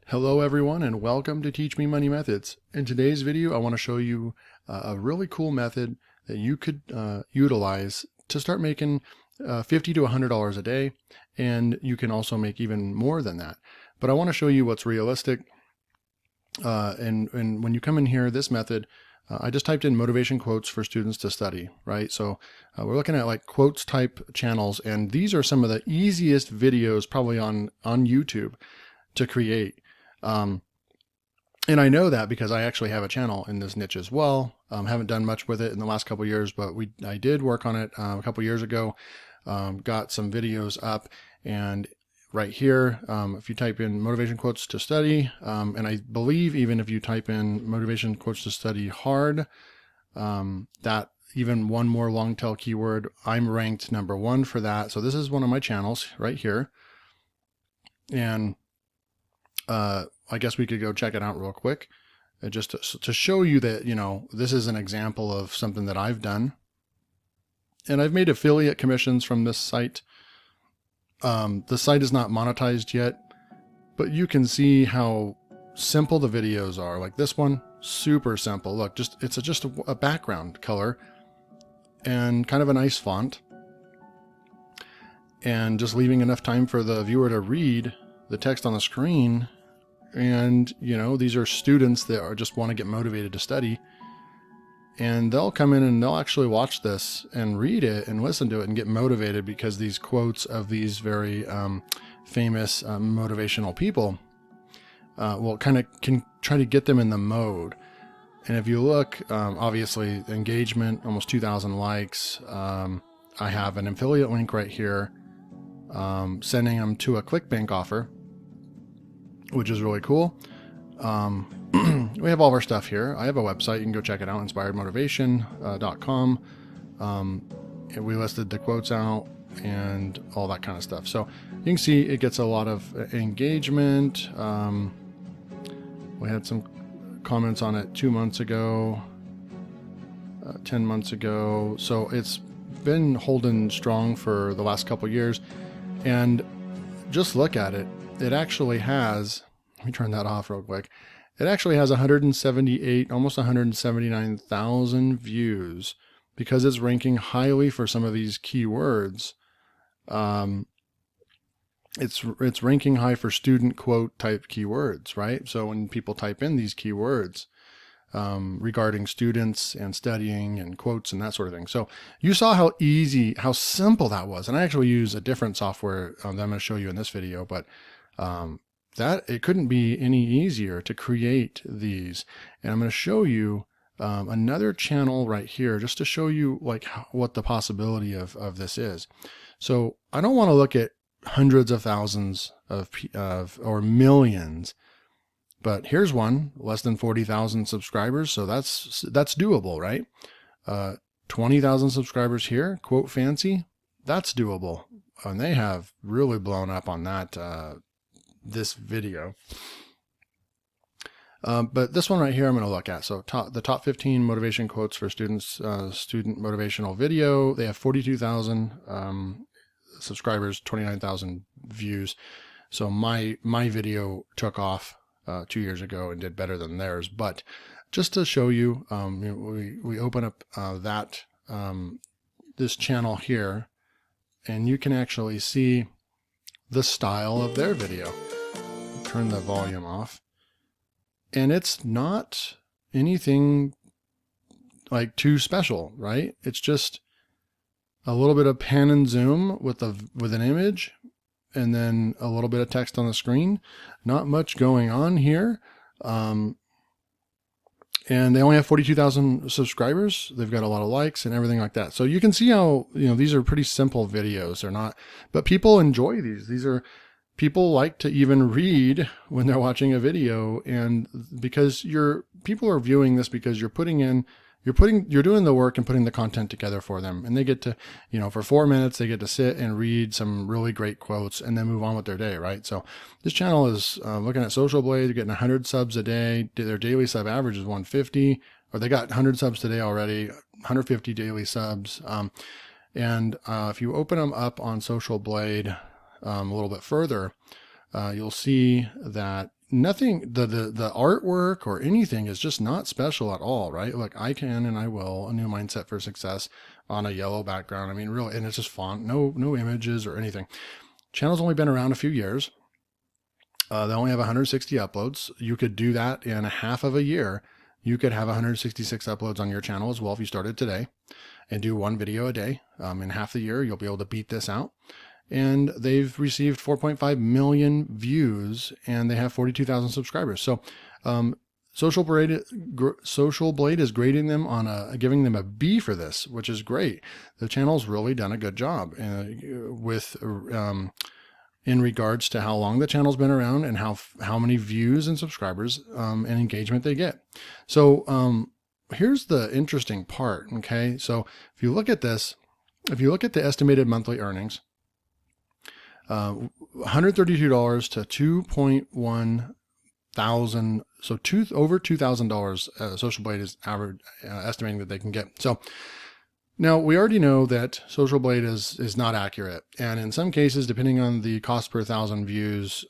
Hello everyone and welcome to Teach Me Money Methods. In today's video I want to show you a really cool method that you could utilize to start making $50 to $100 a day, and you can also make even more than that. But I want to show you what's realistic, and when you come in here, this method, I just typed in motivation quotes for students to study, right? So we're looking at like quotes type channels, and these are some of the easiest videos probably on YouTube to create. And I know that because I actually have a channel in this niche as well. Haven't done much with it in the last couple of years, but I did work on it a couple of years ago. Got some videos up, and right here, if you type in motivation quotes to study, and I believe even if you type in motivation quotes to study hard, that even one more long tail keyword, I'm ranked #1 for that. So this is one of my channels right here. And I guess we could go check it out real quick, just to show you that, you know, this is an example of something that I've done. And I've made affiliate commissions from this site. The site is not monetized yet, but you can see how simple the videos are. Like this one, super simple. Look, it's just a background color and kind of a nice font, and just leaving enough time for the viewer to read the text on the screen. And, you know, these are students that just want to get motivated to study, and they'll come in and they'll actually watch this and read it and listen to it and get motivated because these quotes of these very famous motivational people will kind of can try to get them in the mode. And if you look, obviously engagement, almost 2,000 likes. I have an affiliate link right here, sending them to a ClickBank offer, which is really cool. We have all of our stuff here. I have a website. You can go check it out, inspiredmotivation.com. And we listed the quotes out and all that kind of stuff. So you can see it gets a lot of engagement. We had some comments on it 2 months ago, 10 months ago. So it's been holding strong for the last couple years. And just look at it. It actually has, let me turn that off real quick. It actually has 178, almost 179,000 views because it's ranking highly for some of these keywords. It's ranking high for student quote type keywords, right? So when people type in these keywords regarding students and studying and quotes and that sort of thing. So you saw how easy, how simple that was. And I actually use a different software that I'm going to show you in this video, but that it couldn't be any easier to create these. And I'm going to show you another channel right here just to show you like what the possibility of this is. So I don't want to look at hundreds of thousands of or millions, but here's one, less than 40,000 subscribers. So that's doable, right? 20,000 subscribers here, Quote Fancy, that's doable. And they have really blown up on that, this video. But this one right here I'm going to look at. So the top 15 motivation quotes for students, student motivational video. They have 42,000 subscribers, 29,000 views. So my video took off 2 years ago and did better than theirs. But just to show you, we open up this channel here, and you can actually see the style of their video. Turn the volume off. And it's not anything like too special, right? It's just a little bit of pan and zoom with an image, and then a little bit of text on the screen. Not much going on here. And they only have 42,000 subscribers. They've got a lot of likes and everything like that. So you can see how, you know, these are pretty simple videos. They're not, but people enjoy these. These are, people like to even read when they're watching a video, and because people are viewing this because you're doing the work and putting the content together for them, and they get to, you know, for 4 minutes they get to sit and read some really great quotes and then move on with their day, right? So this channel is looking at Social Blade. They're getting 100 subs a day. Their daily sub average is 150, or they got 100 subs today already, 150 daily subs. And if you open them up on Social Blade a little bit further, you'll see that nothing, the artwork or anything is just not special at all, right? Like I can and I will, a new mindset for success on a yellow background. I mean, really, and it's just font, no images or anything. Channel's only been around a few years. They only have 160 uploads. You could do that in a half of a year. You could have 166 uploads on your channel as well if you started today and do one video a day. In half the year, you'll be able to beat this out. And they've received 4.5 million views and they have 42,000 subscribers. So Social Blade is grading them on giving them a B for this, which is great. The channel's really done a good job in regards to how long the channel's been around and how many views and subscribers and engagement they get. So here's the interesting part. Okay, so if you look at this, if you look at the estimated monthly earnings, $132 to $2.1 thousand, so over $2,000 Social Blade is estimating that they can get. So now we already know that Social Blade is not accurate, and in some cases, depending on the cost per 1,000 views,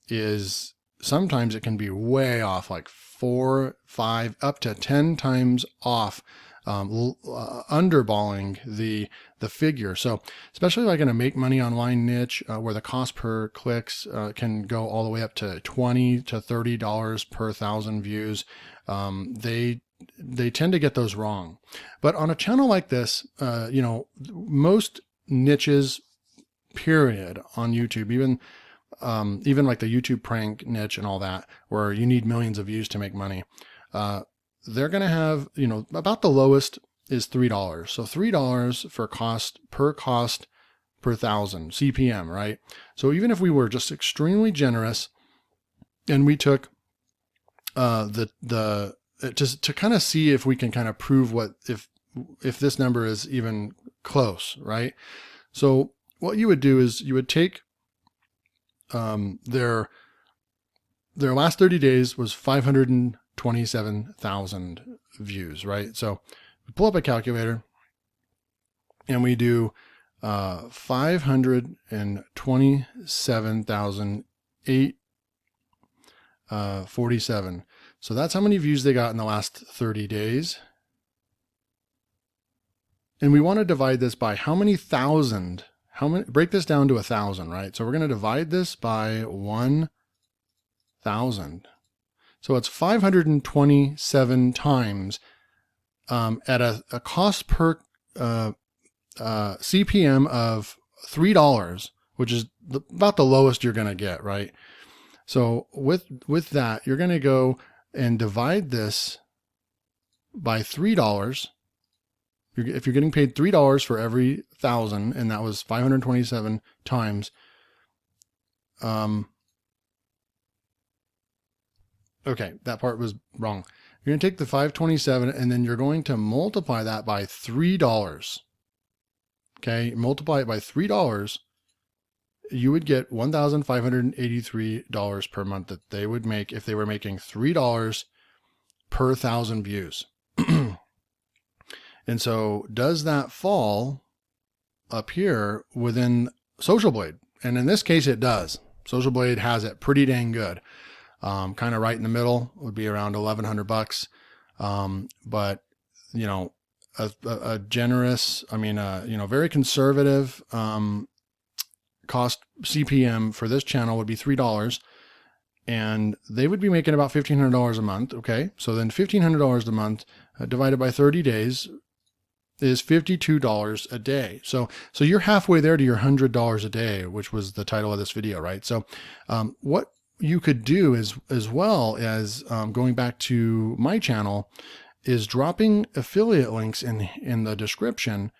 is sometimes it can be way off, like 4, 5, up to 10 times off, underballing the figure. So especially like in a make money online niche where the cost per clicks can go all the way up to $20 to $30 per 1,000 views, they tend to get those wrong. But on a channel like this, you know, most niches, period, on YouTube, even like the YouTube prank niche and all that, where you need millions of views to make money, they're going to have, you know, about the lowest is $3. So $3 for cost per 1,000 CPM, right? So even if we were just extremely generous and we took just to kind of see if we can kind of prove if this number is even close, right? So what you would do is you would take their last 30 days was 527,000 views, right? So we pull up a calculator and we do 527,847. So that's how many views they got in the last 30 days. And we want to divide this by how many thousand, break this down to 1,000, right? So we're going to divide this by 1,000. So it's 527 times at a cost per CPM of $3, which is about the lowest you're going to get, right? So with that, you're going to go and divide this by $3. If you're getting paid $3 for every 1,000, and that was 527 times, okay, that part was wrong. You're going to take the 527 and then you're going to multiply that by $3. Okay, multiply it by $3. You would get $1,583 per month that they would make if they were making $3 per 1,000 views. And so does that fall up here within Social Blade? And in this case, it does. Social Blade has it pretty dang good. Kind of right in the middle would be around $1,100. But you know, a generous, I mean, you know, very conservative, cost CPM for this channel would be $3, and they would be making about $1,500 a month. Okay. So then $1,500 a month divided by 30 days is $52 a day. So you're halfway there to your $100 a day, which was the title of this video, right? So, what you could do is, as well as going back to my channel, is dropping affiliate links in the description.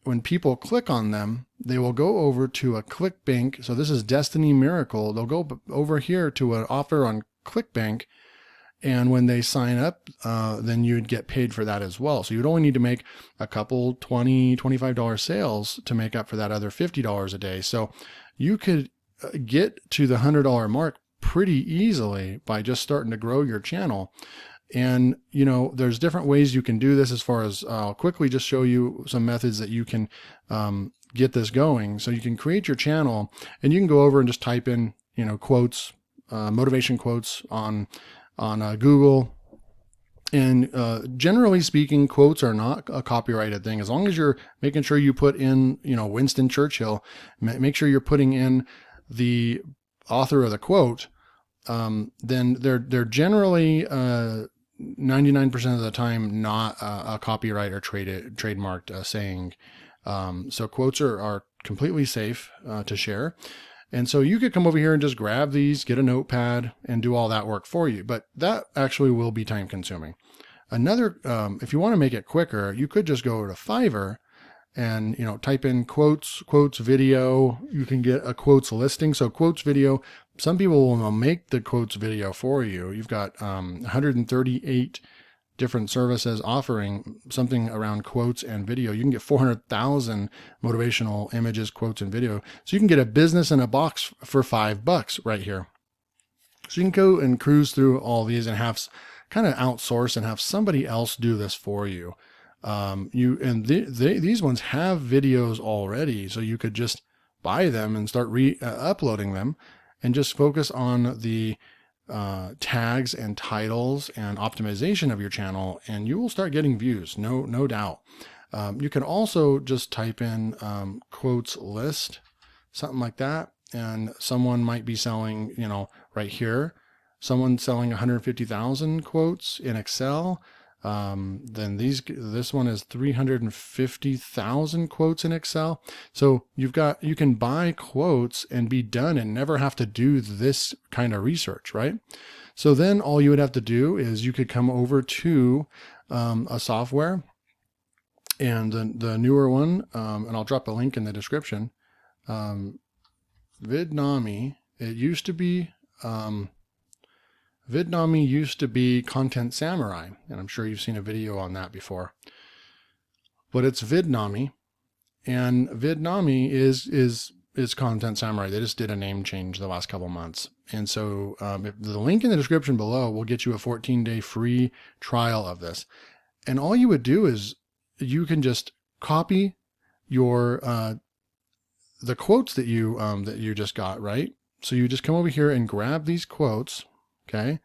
When people click on them, they will go over to a ClickBank. So this is Destiny Miracle. They'll go over here to an offer on ClickBank. And when they sign up, then you'd get paid for that as well. So you'd only need to make a couple $20, $25 sales to make up for that other $50 a day. So you could get to the $100 mark pretty easily by just starting to grow your channel. And, you know, there's different ways you can do this. As far as I'll quickly just show you some methods that you can get this going. So you can create your channel and you can go over and just type in, you know, quotes, motivation quotes on Google. And generally speaking, quotes are not a copyrighted thing. As long as you're making sure you put in, Winston Churchill, make sure you're putting in the author of the quote, then they're generally 99% of the time not a copyright or trademarked saying. So quotes are completely safe to share. And so you could come over here and just grab these, get a notepad, and do all that work for you. But that actually will be time consuming. Another, if you want to make it quicker, you could just go to Fiverr and, type in quotes video. You can get a quotes listing. So quotes video, some people will make the quotes video for you. You've got 138 different services offering something around quotes and video. You can get 400,000 motivational images, quotes, and video. So you can get a business in a box for $5 right here. So you can go and cruise through all these and have kind of outsource and have somebody else do this for you. These ones have videos already, so you could just buy them and start uploading them and just focus on the tags and titles and optimization of your channel, and you will start getting views, no doubt. You can also just type in quotes list, something like that, and someone might be selling, right here, someone selling 150,000 quotes in Excel. Then this one is 350,000 quotes in Excel. So you can buy quotes and be done and never have to do this kind of research, right? So then all you would have to do is you could come over to a software, and the newer one, and I'll drop a link in the description. Vidnami, Vidnami used to be Content Samurai, and I'm sure you've seen a video on that before. But it's Vidnami, and Vidnami is Content Samurai. They just did a name change the last couple months. And so if the link in the description below will get you a 14-day free trial of this. And all you would do is you can just copy your the quotes that you just got, right? So you just come over here and grab these quotes. Okay, I'm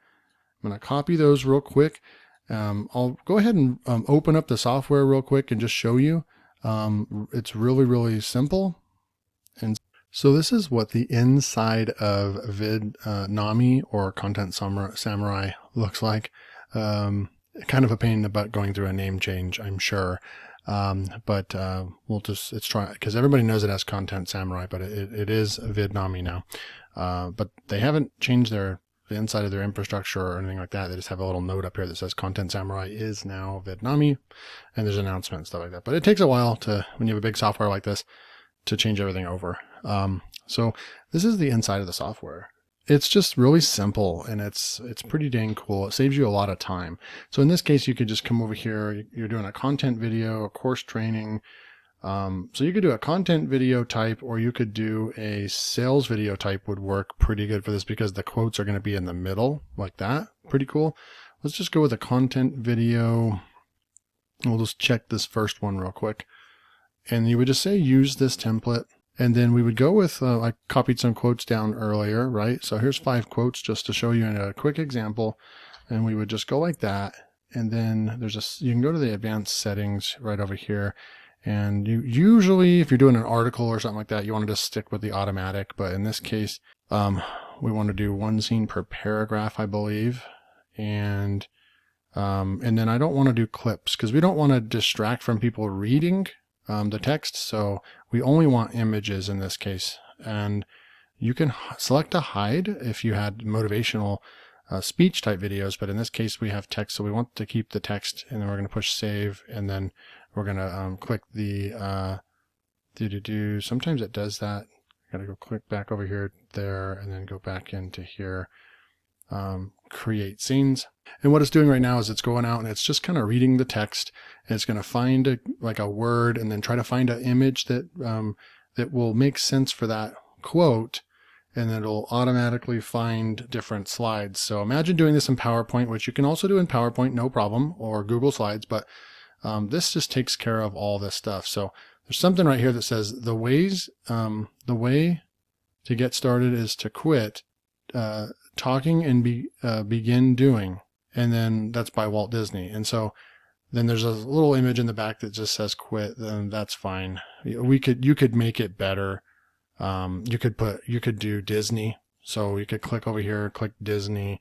going to copy those real quick. I'll go ahead and open up the software real quick and just show you. It's really, really simple. And so this is what the inside of Vidnami or Content Samurai looks like. Kind of a pain in the butt going through a name change, I'm sure. But let's try it, because everybody knows it as Content Samurai, but it is Vidnami now. But they haven't changed the inside of their infrastructure or anything like that. They just have a little note up here that says Content Samurai is now Vidnami, and there's an announcement and stuff like that. But it takes a while when you have a big software like this, to change everything over. So this is the inside of the software. It's just really simple, and it's pretty dang cool. It saves you a lot of time. So in this case, you could just come over here. You're doing a content video, a course training. So you could do a content video type, or you could do a sales video type. Would work pretty good for this because the quotes are going to be in the middle like that. Pretty cool. Let's just go with a content video. We'll just check this first one real quick. And you would just say, use this template. And then we would go with, I copied some quotes down earlier, right? So here's 5 quotes just to show you in a quick example. And we would just go like that. And then you can go to the advanced settings right over here. And you usually, if you're doing an article or something like that, you want to just stick with the automatic. But in this case, we want to do 1 scene per paragraph, I believe. And then I don't want to do clips because we don't want to distract from people reading the text. So we only want images in this case. And you can select to hide if you had motivational speech type videos, but in this case we have text, so we want to keep the text, and then we're going to push save, and then we're going to click the sometimes it does that. Got to go click back over here, there, and then go back into here, create scenes. And what it's doing right now is it's going out and it's just kind of reading the text, and it's going to find a word and then try to find an image that that will make sense for that quote, and then it'll automatically find different slides. So imagine doing this in PowerPoint, which you can also do in PowerPoint, no problem, or Google Slides, but this just takes care of all this stuff. So there's something right here that says the way to get started is to quit. talking and begin doing. And then that's by Walt Disney. And so then there's a little image in the back that just says quit. Then that's fine. You could make it better. You could do Disney. So you could click over here, click Disney,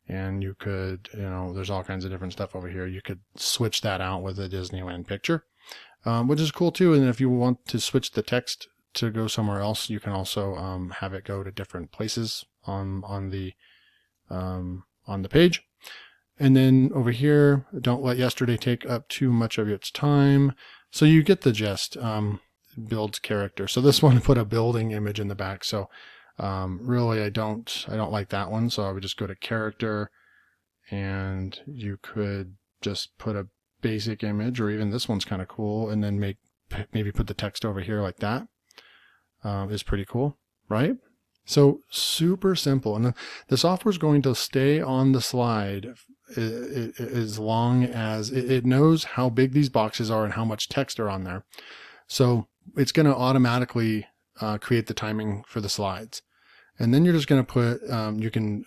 and you could, there's all kinds of different stuff over here. You could switch that out with a Disneyland picture, which is cool too. And if you want to switch the text to go somewhere else, you can also have it go to different places on the page. And then over here, don't let yesterday take up too much of its time. So you get the gist. Builds character. So this one put a building image in the back. So really I don't like that one. So I would just go to character, and you could just put a basic image, or even this one's kind of cool, and then maybe put the text over here like that. Is pretty cool, right? So super simple. And the software is going to stay on the slide as long as it knows how big these boxes are and how much text are on there. So it's going to automatically create the timing for the slides. And then you're just going to put, you can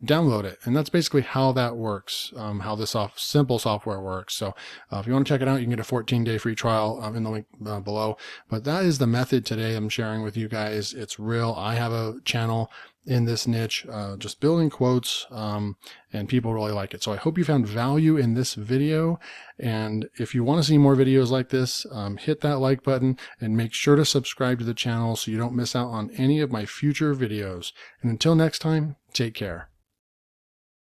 download it. And that's basically how that works, how this simple software works. So if you want to check it out, you can get a 14-day free trial in the link below. But that is the method today I'm sharing with you guys. It's real. I have a channel in this niche, just building quotes, and people really like it. So I hope you found value in this video. And if you want to see more videos like this, hit that like button and make sure to subscribe to the channel so you don't miss out on any of my future videos. And until next time, take care.